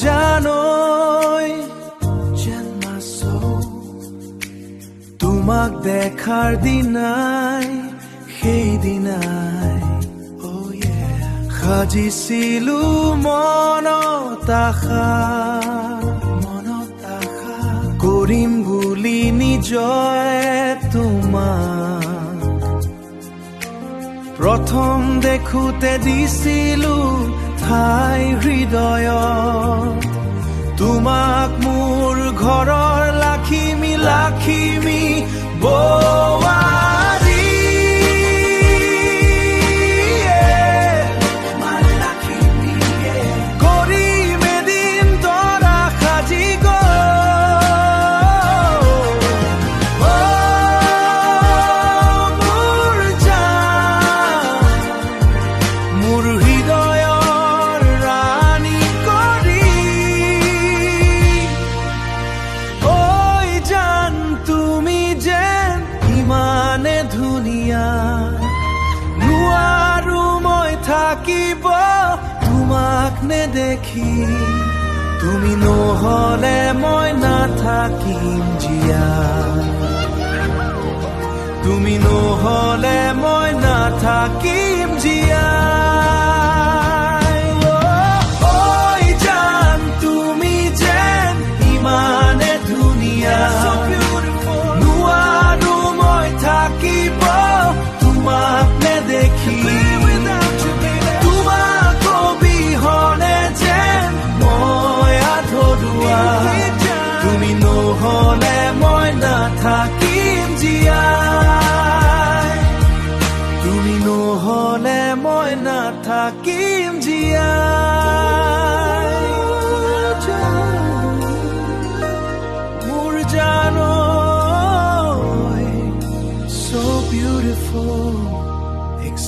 জানই তোমাক দেখাৰ দিনাই সেই দিনাই সাজিছিলো মনত আশা কৰিম বুলি নিজে তোমাক প্ৰথম দেখোতে দিছিলো ঠাই হৃদয়ত তোমাক মোৰ ঘৰৰ লাখিমী লাখিমী বোৱাৰী কৰিম এদিন তৰা সাজি মোৰ জান মোৰ হৃদয়ৰ ৰাণী কৰি ঐ জান তুমি যেন ইমানে ধুনীয়া নোৱাৰো মই থাকিব তোমাক নেদেখি তুমি নহলে মই নাথাকিম জীয়া তুমি নহলে মই নাথাকিম জীয়া ঐ জান তুমি যেন ইমানে ধুনীয়া নোৱাৰো মই থাকিব তোমাক নেদেখি তোমাক অবিহনে যেন মই আধৰুৱা তুমি নহলে মই নাথাকিম জীয়া তুমি নহলে মই নাথাকিম জীয়া মোৰ জানই so beautiful